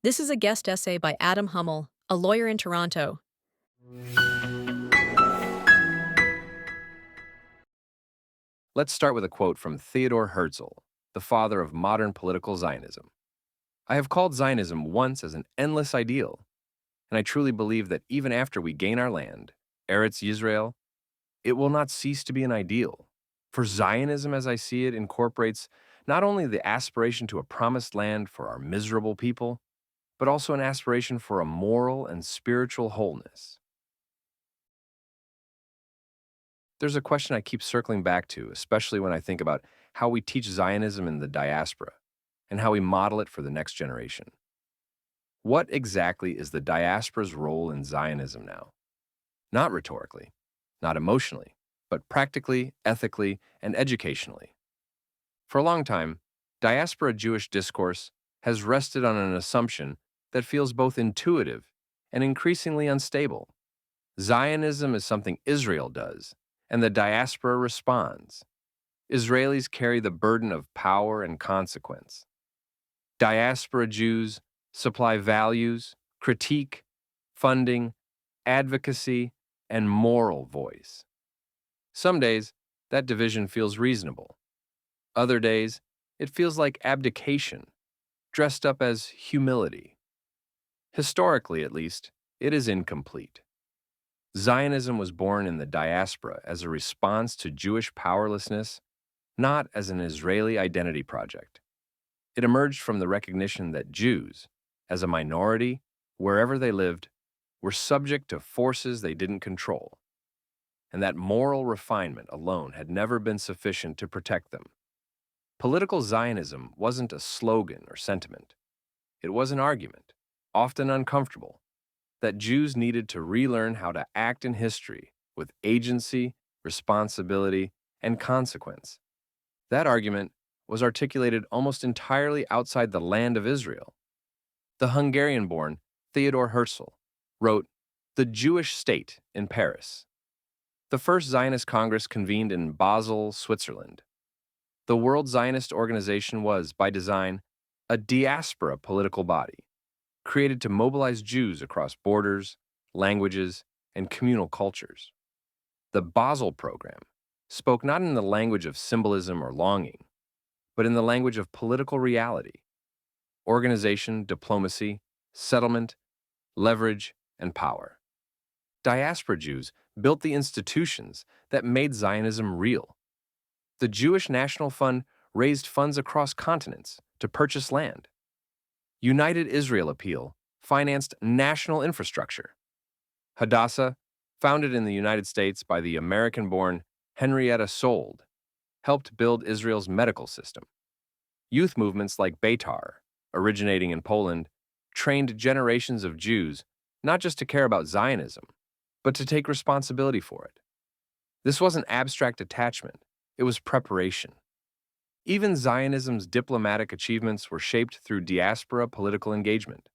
This is a guest essay by Adam Hummel, a lawyer in Toronto. Let's start with a quote from Theodor Herzl, the father of modern political Zionism. I have called Zionism once as an endless ideal, and I truly believe that even after we gain our land, Eretz Yisrael, it will not cease to be an ideal. For Zionism, as I see it, incorporates not only the aspiration to a promised land for our miserable people, but also an aspiration for a moral and spiritual wholeness. There's a question I keep circling back to, especially when I think about how we teach Zionism in the diaspora and how we model it for the next generation. What exactly is the diaspora's role in Zionism now? Not rhetorically, not emotionally, but practically, ethically, and educationally. For a long time, diaspora Jewish discourse has rested on an assumption that feels both intuitive and increasingly unstable. Zionism is something Israel does, and the diaspora responds. Israelis carry the burden of power and consequence. Diaspora Jews supply values, critique, funding, advocacy, and moral voice. Some days, that division feels reasonable. Other days, it feels like abdication, dressed up as humility. Historically, at least, it is incomplete. Zionism was born in the diaspora as a response to Jewish powerlessness, not as an Israeli identity project. It emerged from the recognition that Jews, as a minority, wherever they lived, were subject to forces they didn't control, and that moral refinement alone had never been sufficient to protect them. Political Zionism wasn't a slogan or sentiment. It was an argument, often uncomfortable, that Jews needed to relearn how to act in history with agency, responsibility, and consequence. That argument was articulated almost entirely outside the land of Israel. The Hungarian-born Theodor Herzl wrote The Jewish State in Paris. The first Zionist Congress convened in Basel, Switzerland. The World Zionist Organization was, by design, a diaspora political body, created to mobilize Jews across borders, languages, and communal cultures. The Basel program spoke not in the language of symbolism or longing, but in the language of political reality, organization, diplomacy, settlement, leverage, and power. Diaspora Jews built the institutions that made Zionism real. The Jewish National Fund raised funds across continents to purchase land. United Israel Appeal financed national infrastructure. Hadassah, founded in the United States by the American-born Henrietta Sold, helped build Israel's medical system. Youth movements like Beitar, originating in Poland, trained generations of Jews not just to care about Zionism, but to take responsibility for it. This wasn't abstract attachment, it was preparation. Even Zionism's diplomatic achievements were shaped through diaspora political engagement.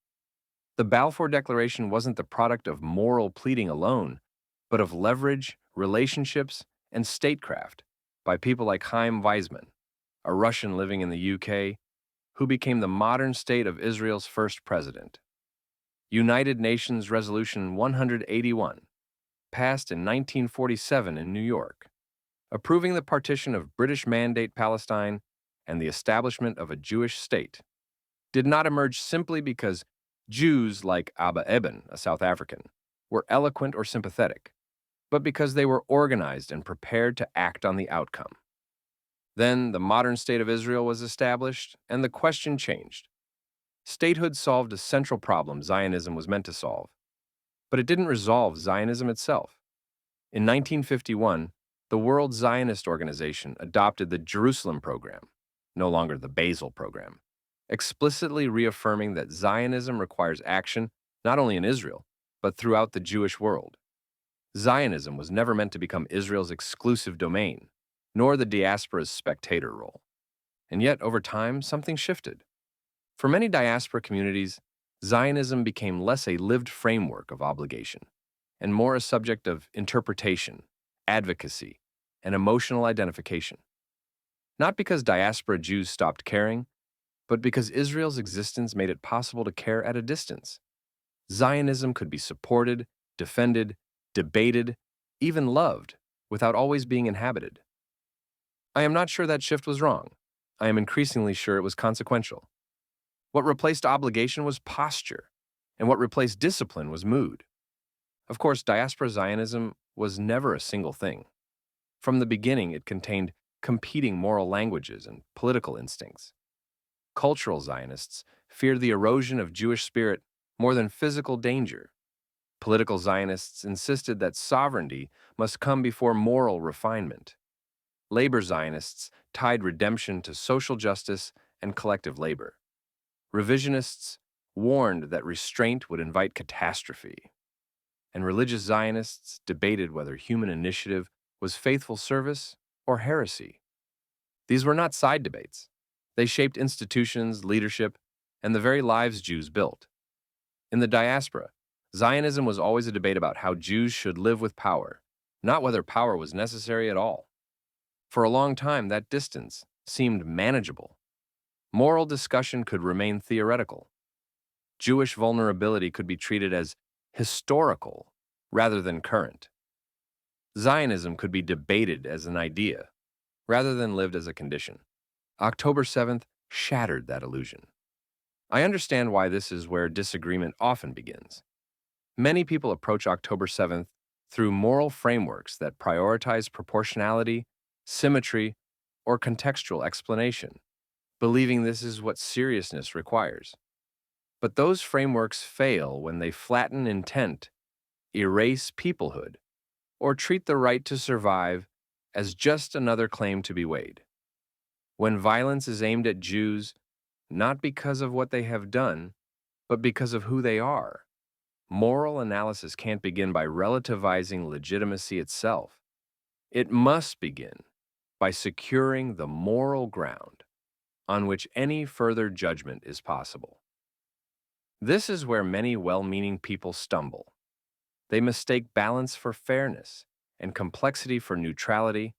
The Balfour Declaration wasn't the product of moral pleading alone, but of leverage, relationships, and statecraft by people like Chaim Weizmann, a Russian living in the UK, who became the modern state of Israel's first president. United Nations Resolution 181, passed in 1947 in New York, approving the partition of British Mandate Palestine and the establishment of a Jewish state, did not emerge simply because Jews like Abba Eban, a South African, were eloquent or sympathetic, but because they were organized and prepared to act on the outcome. Then the modern state of Israel was established, and the question changed. Statehood solved a central problem Zionism was meant to solve, but it didn't resolve Zionism itself. In 1951, the World Zionist Organization adopted the Jerusalem Program, no longer the Basel Program, explicitly reaffirming that Zionism requires action not only in Israel, but throughout the Jewish world. Zionism was never meant to become Israel's exclusive domain, nor the diaspora's spectator role. And yet, over time, something shifted. For many diaspora communities, Zionism became less a lived framework of obligation and more a subject of interpretation, advocacy, and emotional identification. Not because diaspora Jews stopped caring, but because Israel's existence made it possible to care at a distance. Zionism could be supported, defended, debated, even loved, without always being inhabited. I am not sure that shift was wrong. I am increasingly sure it was consequential. What replaced obligation was posture, and what replaced discipline was mood. Of course, diaspora Zionism was never a single thing. From the beginning, it contained competing moral languages and political instincts. Cultural Zionists feared the erosion of Jewish spirit more than physical danger. Political Zionists insisted that sovereignty must come before moral refinement. Labor Zionists tied redemption to social justice and collective labor. Revisionists warned that restraint would invite catastrophe. And religious Zionists debated whether human initiative was faithful service or heresy. These were not side debates. They shaped institutions, leadership, and the very lives Jews built. In the diaspora, Zionism was always a debate about how Jews should live with power, not whether power was necessary at all. For a long time, that distance seemed manageable. Moral discussion could remain theoretical. Jewish vulnerability could be treated as historical rather than current. Zionism could be debated as an idea rather than lived as a condition. October 7th shattered that illusion. I understand why this is where disagreement often begins. Many people approach October 7th through moral frameworks that prioritize proportionality, symmetry, or contextual explanation, believing this is what seriousness requires. But those frameworks fail when they flatten intent, erase peoplehood, or treat the right to survive as just another claim to be weighed. When violence is aimed at Jews, not because of what they have done, but because of who they are, moral analysis can't begin by relativizing legitimacy itself. It must begin by securing the moral ground on which any further judgment is possible. This is where many well-meaning people stumble. They mistake balance for fairness and complexity for neutrality,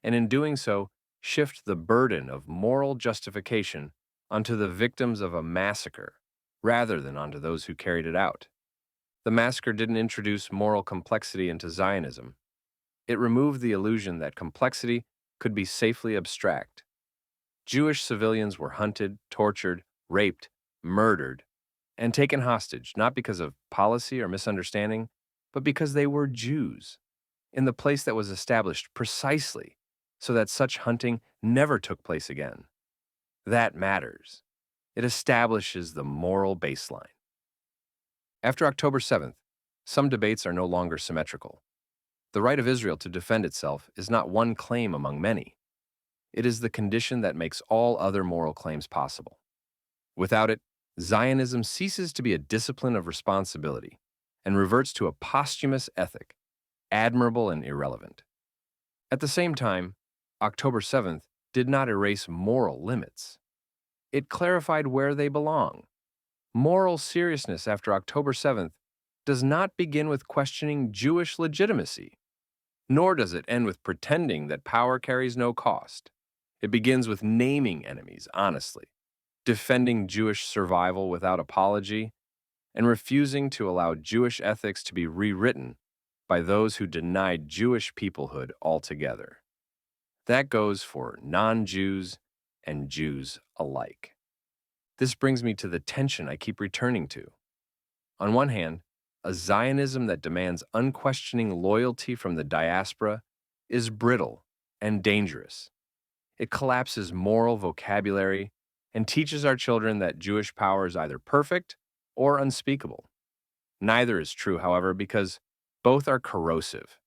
and in doing so, shift the burden of moral justification onto the victims of a massacre rather than onto those who carried it out. The massacre didn't introduce moral complexity into Zionism. It removed the illusion that complexity could be safely abstract. Jewish civilians were hunted, tortured, raped, murdered, and taken hostage, not because of policy or misunderstanding, but because they were Jews, in the place that was established precisely so that such hunting never took place again. That matters. It establishes the moral baseline. After October 7th, some debates are no longer symmetrical. The right of Israel to defend itself is not one claim among many. It is the condition that makes all other moral claims possible. Without it, Zionism ceases to be a discipline of responsibility and reverts to a posthumous ethic, admirable and irrelevant. At the same time, October 7th did not erase moral limits. It clarified where they belong. Moral seriousness after October 7th does not begin with questioning Jewish legitimacy, nor does it end with pretending that power carries no cost. It begins with naming enemies honestly, defending Jewish survival without apology, and refusing to allow Jewish ethics to be rewritten by those who denied Jewish peoplehood altogether. That goes for non-Jews and Jews alike. This brings me to the tension I keep returning to. On one hand, a Zionism that demands unquestioning loyalty from the diaspora is brittle and dangerous. It collapses moral vocabulary and teaches our children that Jewish power is either perfect or unspeakable. Neither is true, however, because both are corrosive.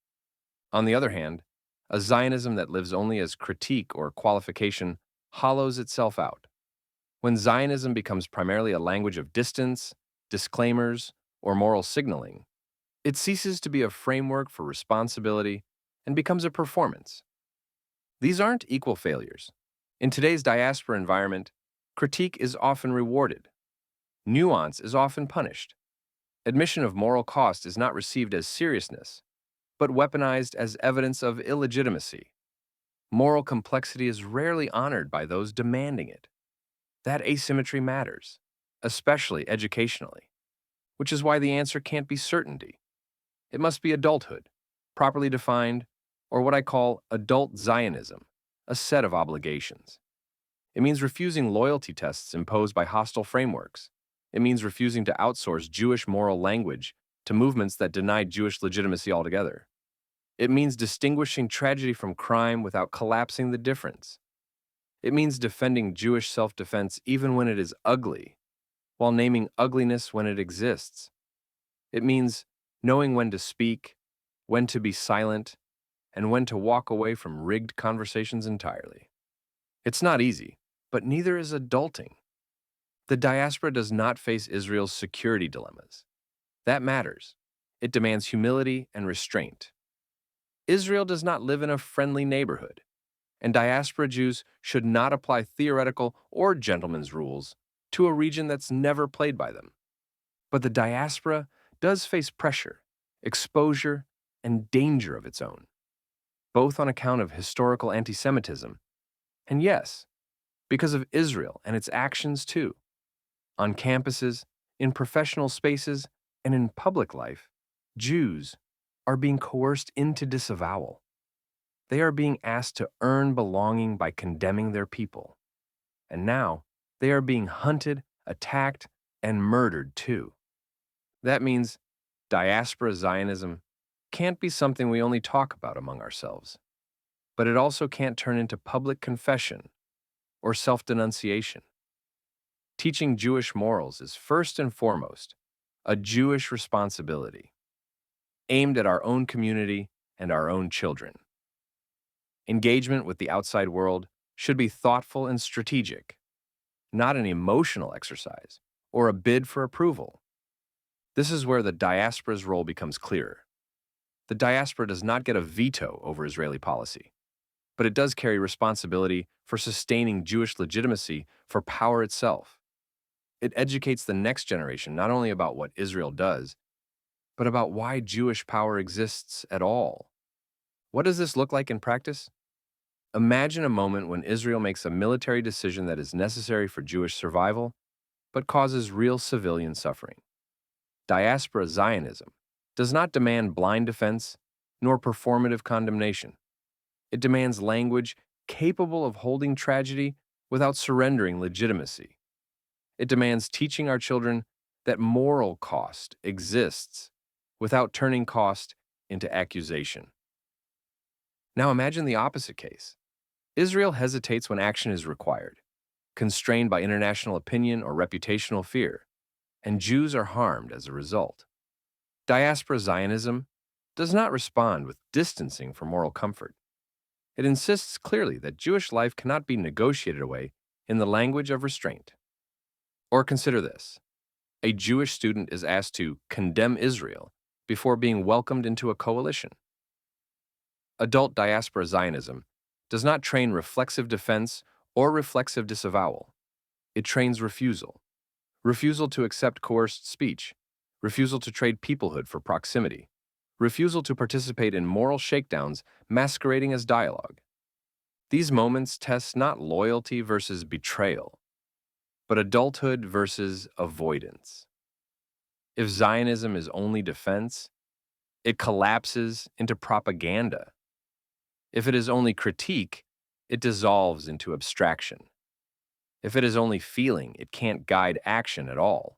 On the other hand, a Zionism that lives only as critique or qualification hollows itself out. When Zionism becomes primarily a language of distance, disclaimers, or moral signaling, it ceases to be a framework for responsibility and becomes a performance. These aren't equal failures. In today's diaspora environment, critique is often rewarded. Nuance is often punished. Admission of moral cost is not received as seriousness, but weaponized as evidence of illegitimacy. Moral complexity is rarely honored by those demanding it. That asymmetry matters, especially educationally, which is why the answer can't be certainty. It must be adulthood, properly defined, or what I call adult Zionism, a set of obligations. It means refusing loyalty tests imposed by hostile frameworks. It means refusing to outsource Jewish moral language to movements that deny Jewish legitimacy altogether. It means distinguishing tragedy from crime without collapsing the difference. It means defending Jewish self-defense even when it is ugly, while naming ugliness when it exists. It means knowing when to speak, when to be silent, and when to walk away from rigged conversations entirely. It's not easy, but neither is adulting. The diaspora does not face Israel's security dilemmas. That matters. It demands humility and restraint. Israel does not live in a friendly neighborhood, and diaspora Jews should not apply theoretical or gentleman's rules to a region that's never played by them. But the diaspora does face pressure, exposure, and danger of its own, both on account of historical anti-Semitism, and yes, because of Israel and its actions too. On campuses, in professional spaces, and in public life, Jews are being coerced into disavowal. They are being asked to earn belonging by condemning their people. And now, they are being hunted, attacked, and murdered too. That means diaspora Zionism can't be something we only talk about among ourselves, but it also can't turn into public confession or self-denunciation. Teaching Jewish morals is first and foremost a Jewish responsibility, aimed at our own community and our own children. Engagement with the outside world should be thoughtful and strategic, not an emotional exercise or a bid for approval. This is where the diaspora's role becomes clearer. The diaspora does not get a veto over Israeli policy, but it does carry responsibility for sustaining Jewish legitimacy for power itself. It educates the next generation not only about what Israel does, but about why Jewish power exists at all. What does this look like in practice? Imagine a moment when Israel makes a military decision that is necessary for Jewish survival, but causes real civilian suffering. Diaspora Zionism does not demand blind defense nor performative condemnation. It demands language capable of holding tragedy without surrendering legitimacy. It demands teaching our children that moral cost exists without turning cost into accusation. Now imagine the opposite case. Israel hesitates when action is required, constrained by international opinion or reputational fear, and Jews are harmed as a result. Diaspora Zionism does not respond with distancing from moral comfort. It insists clearly that Jewish life cannot be negotiated away in the language of restraint. Or consider this. A Jewish student is asked to condemn Israel before being welcomed into a coalition. Adult diaspora Zionism does not train reflexive defense or reflexive disavowal. It trains refusal. Refusal to accept coerced speech. Refusal to trade peoplehood for proximity. Refusal to participate in moral shakedowns masquerading as dialogue. These moments test not loyalty versus betrayal, but adulthood versus avoidance. If Zionism is only defense, it collapses into propaganda. If it is only critique, it dissolves into abstraction. If it is only feeling, it can't guide action at all.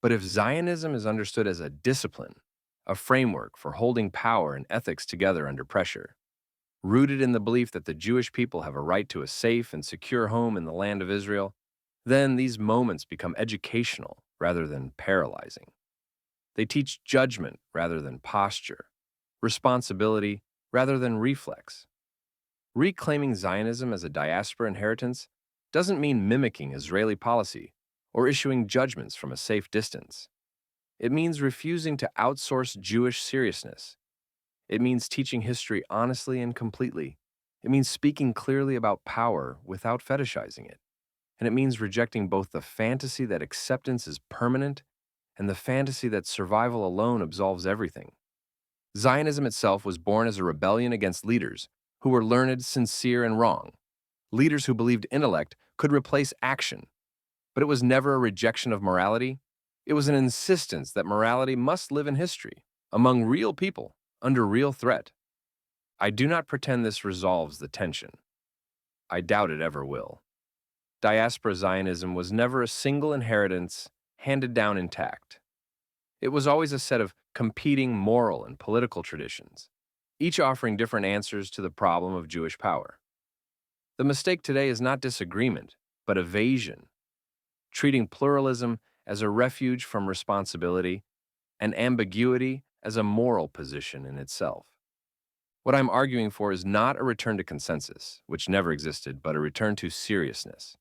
But if Zionism is understood as a discipline, a framework for holding power and ethics together under pressure, rooted in the belief that the Jewish people have a right to a safe and secure home in the land of Israel, then these moments become educational rather than paralyzing. They teach judgment rather than posture, responsibility rather than reflex. Reclaiming Zionism as a diaspora inheritance doesn't mean mimicking Israeli policy or issuing judgments from a safe distance. It means refusing to outsource Jewish seriousness. It means teaching history honestly and completely. It means speaking clearly about power without fetishizing it. And it means rejecting both the fantasy that acceptance is permanent and the fantasy that survival alone absolves everything. Zionism itself was born as a rebellion against leaders who were learned, sincere, and wrong. Leaders who believed intellect could replace action, but it was never a rejection of morality. It was an insistence that morality must live in history, among real people, under real threat. I do not pretend this resolves the tension. I doubt it ever will. Diaspora Zionism was never a single inheritance handed down intact. It was always a set of competing moral and political traditions, each offering different answers to the problem of Jewish power. The mistake today is not disagreement, but evasion, treating pluralism as a refuge from responsibility and ambiguity as a moral position in itself. What I'm arguing for is not a return to consensus, which never existed, but a return to seriousness,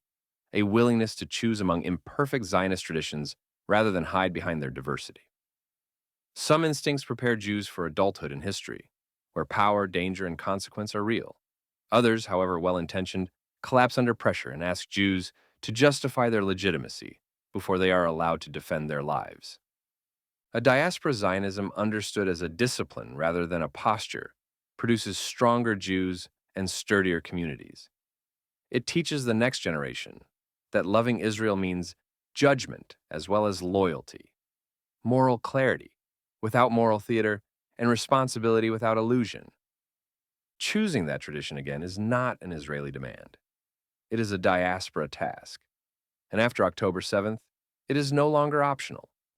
a willingness to choose among imperfect Zionist traditions rather than hide behind their diversity. Some instincts prepare Jews for adulthood in history, where power, danger, and consequence are real. Others, however well-intentioned, collapse under pressure and ask Jews to justify their legitimacy before they are allowed to defend their lives. A diaspora Zionism understood as a discipline rather than a posture produces stronger Jews and sturdier communities. It teaches the next generation that loving Israel means judgment as well as loyalty, moral clarity without moral theater, and responsibility without illusion. Choosing that tradition again is not an Israeli demand. It is a diaspora task. And after October 7th, it is no longer optional.